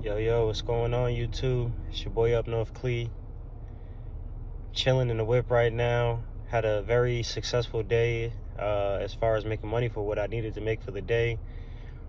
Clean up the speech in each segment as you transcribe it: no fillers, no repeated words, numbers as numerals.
Yo, what's going on, YouTube? It's your boy Up North Clee. Chilling in the whip right now. Had a very successful day as far as making money for what I needed to make for the day.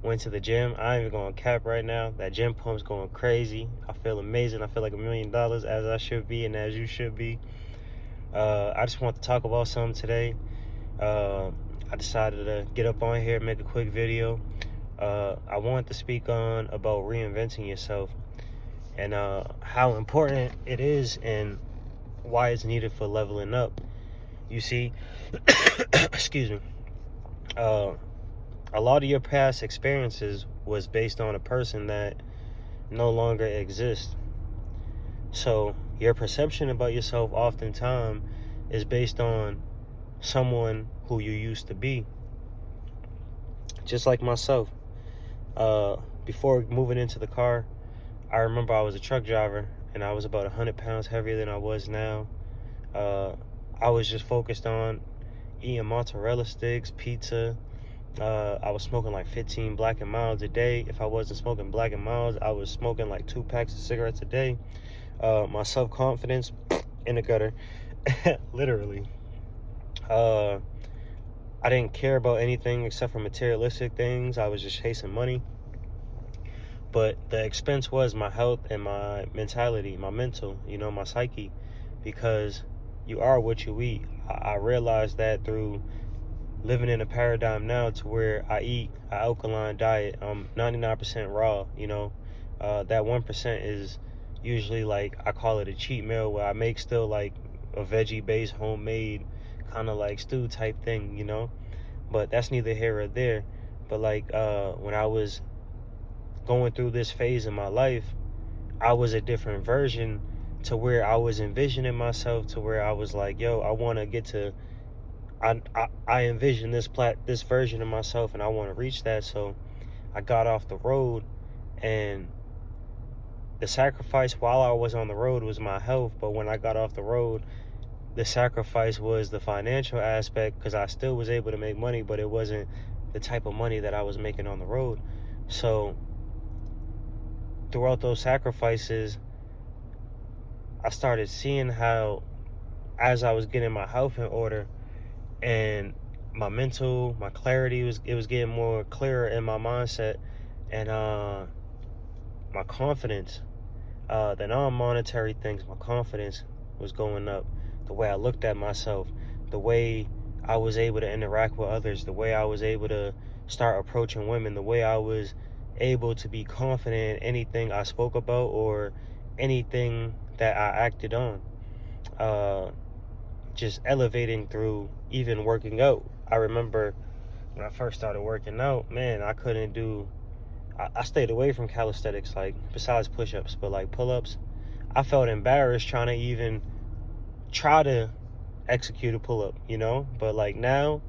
Went to the gym. I ain't even going cap right now. That gym pump's going crazy. I feel amazing. I feel like $1 million, as I should be and as you should be. I just want to talk about something today. I decided to get up on here and make a quick video. I wanted to speak on about reinventing yourself and how important it is and why it's needed for leveling up. You see, excuse me, a lot of your past experiences was based on a person that no longer exists. So your perception about yourself oftentimes is based on someone who you used to be. Just like myself. Before moving into the car, I remember I was a truck driver and I was about 100 pounds heavier than I was now. I was just focused on eating mozzarella sticks, pizza. I was smoking like 15 Black and Milds a day. If I wasn't smoking Black and Milds, I was smoking like 2 packs of cigarettes a day. My self-confidence in the gutter, literally. I didn't care about anything except for materialistic things. I was just chasing money. But the expense was my health and my mentality, my mental, my psyche, because you are what you eat. I realized that through living in a paradigm now to where I eat an alkaline diet. I'm 99% raw, that 1% is usually like, I call it a cheat meal, where I make still like a veggie-based homemade kind of like stew type thing, but that's neither here or there. But like when I was going through this phase in my life, I was a different version to where I was envisioning myself to where I was like, yo, I want to get to, I envision this version of myself and I want to reach that. So I got off the road, and the sacrifice while I was on the road was my health. But when I got off the road, the sacrifice was the financial aspect, because I still was able to make money, but it wasn't the type of money that I was making on the road. So throughout those sacrifices, I started seeing how, as I was getting my health in order and my mental, my clarity was getting more clearer in my mindset, and my confidence, the non-monetary things, my confidence was going up. The way I looked at myself, the way I was able to interact with others, the way I was able to start approaching women, the way I was able to be confident in anything I spoke about or anything that I acted on. Just elevating through even working out. I remember when I first started working out, man, I couldn't do, I stayed away from calisthenics, like besides push-ups, but like pull-ups, I felt embarrassed trying to even try to execute a pull-up, but like now,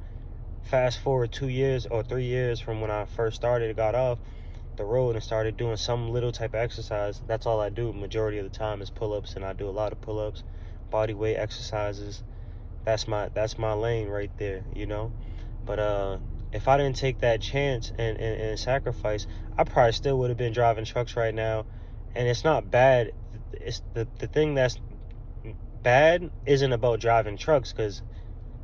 fast forward 2 years or 3 years from when I first started, got off the road and started doing some little type of exercise. That's all I do majority of the time is pull-ups, and I do a lot of pull-ups, body weight exercises. That's my lane right there, but if I didn't take that chance and sacrifice, I probably still would have been driving trucks right now. And it's not bad. It's the thing that's bad isn't about driving trucks, because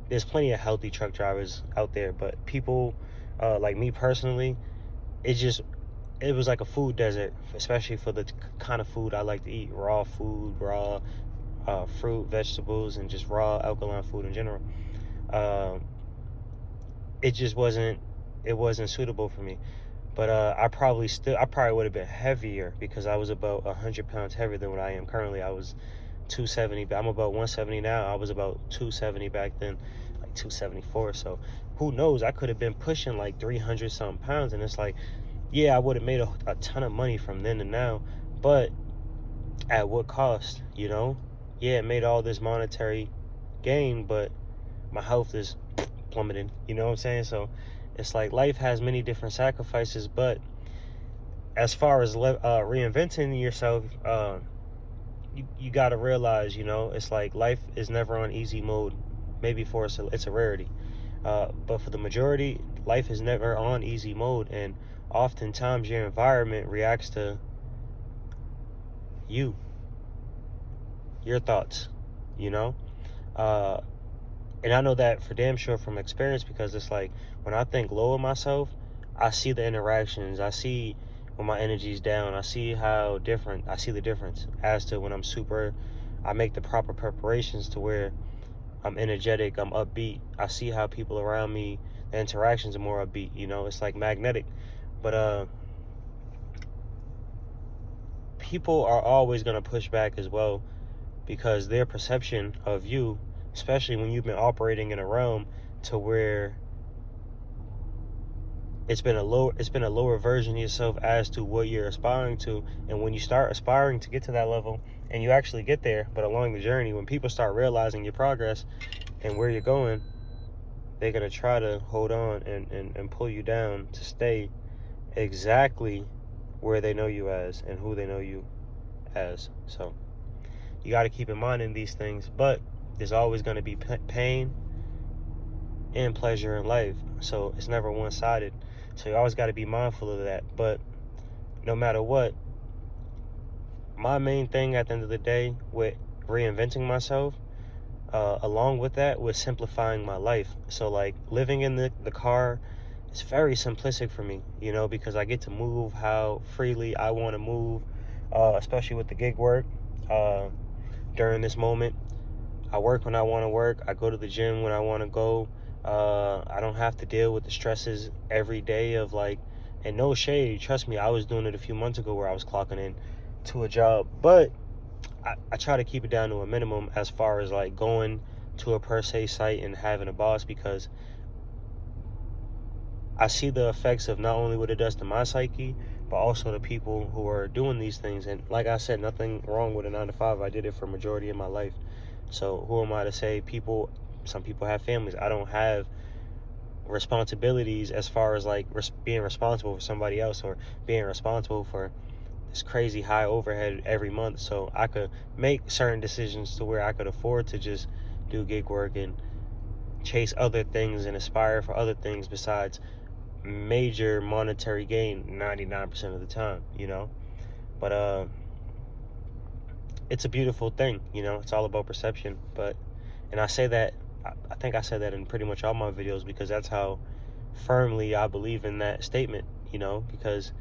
there's plenty of healthy truck drivers out there, but people like me personally, it was like a food desert, especially for the kind of food I like to eat. Raw food, raw fruit, vegetables, and just raw alkaline food in general. It wasn't suitable for me. But I probably would have been heavier, because I was about 100 pounds heavier than what I am currently. I was 270. I'm about 170 now. I was about 270 back then, like 274. So who knows? I could have been pushing like 300 something pounds. And it's like, yeah, I would have made a ton of money from then to now, but at what cost? Yeah, it made all this monetary gain, but my health is plummeting. You know what I'm saying? So it's like life has many different sacrifices, but as far as reinventing yourself, you got to realize, it's like life is never on easy mode. Maybe for us, it's a rarity. But for the majority, life is never on easy mode. And oftentimes your environment reacts to you, your thoughts, you know? Uh, and I know that for damn sure from experience, because it's like when I think low of myself, I see the interactions. I see when my energy's down. I see I see the difference as to when I'm super, I make the proper preparations to where I'm energetic, I'm upbeat. I see how people around me, the interactions are more upbeat, it's like magnetic. But people are always going to push back as well, because their perception of you, especially when you've been operating in a realm to where it's been a lower version of yourself as to what you're aspiring to. And when you start aspiring to get to that level and you actually get there, but along the journey, when people start realizing your progress and where you're going, they're going to try to hold on and pull you down to stay exactly where they know you as and who they know you as. So you got to keep in mind in these things, but there's always going to be pain and pleasure in life. So it's never one-sided. So you always got to be mindful of that. But no matter what, my main thing at the end of the day with reinventing myself, along with that, was simplifying my life. So like living in the car, it's very simplistic for me, because I get to move how freely I want to move, especially with the gig work. During this moment, I work when I want to work. I go to the gym when I want to go. I don't have to deal with the stresses every day of like, and no shade, trust me, I was doing it a few months ago where I was clocking in to a job, but I try to keep it down to a minimum as far as like going to a per se site and having a boss, because I see the effects of not only what it does to my psyche, but also the people who are doing these things. And like I said, nothing wrong with a 9 to 5. I did it for a majority of my life. So who am I to say some people have families. I don't have responsibilities as far as like being responsible for somebody else, or being responsible for this crazy high overhead every month. So I could make certain decisions to where I could afford to just do gig work and chase other things and aspire for other things besides major monetary gain 99% of the time, but it's a beautiful thing, it's all about perception. And I say that, I think I said that in pretty much all my videos, because that's how firmly I believe in that statement, because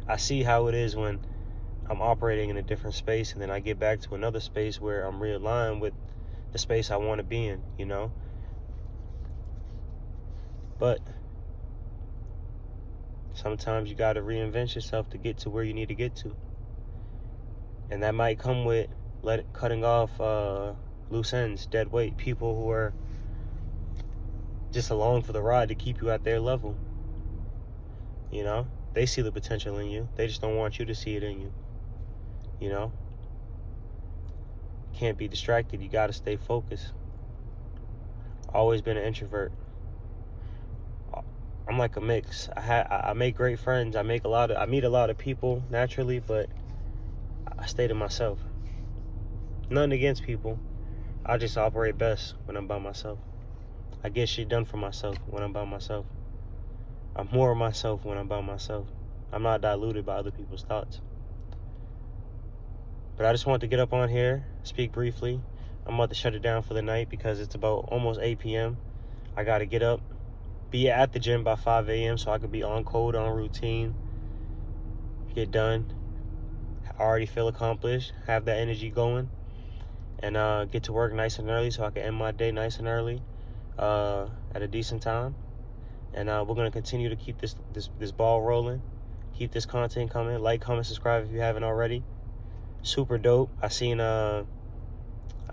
I see how it is when I'm operating in a different space and then I get back to another space where I'm realigned with the space I want to be in, But sometimes you got to reinvent yourself to get to where you need to get to. And that might come with cutting off loose ends, dead weight, people who are just along for the ride to keep you at their level. They see the potential in you. They just don't want you to see it in you. Can't be distracted. You got to stay focused. Always been an introvert. I'm like a mix. I make great friends. I meet a lot of people naturally, but I stay to myself. Nothing against people. I just operate best when I'm by myself. I get shit done for myself when I'm by myself. I'm more of myself when I'm by myself. I'm not diluted by other people's thoughts. But I just want to get up on here, speak briefly. I'm about to shut it down for the night because it's about almost 8 p.m. I got to get up, be at the gym by 5 a.m. so I could be on code, on routine, get done. I already feel accomplished, have that energy going, and get to work nice and early so I can end my day nice and early at a decent time. And we're going to continue to keep this ball rolling, keep this content coming. Like, comment, subscribe if you haven't already. Super dope. I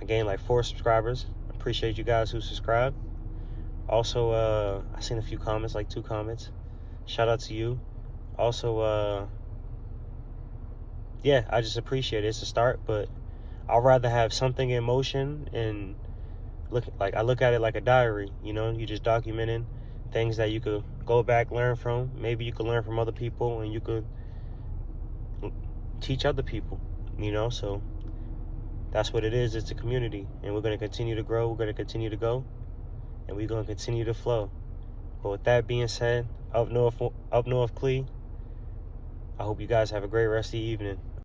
gained like 4 subscribers. Appreciate you guys who subscribe. Also, I seen a few comments, like 2 comments. Shout out to you. Also, yeah, I just appreciate it. It's a start, but I'd rather have something in motion and I look at it like a diary. You just documenting things that you could go back, learn from. Maybe you could learn from other people, and you could teach other people. So that's what it is. It's a community, and we're going to continue to grow. We're going to continue to go, and we're going to continue to flow. But with that being said, up north Clee, I hope you guys have a great rest of the evening.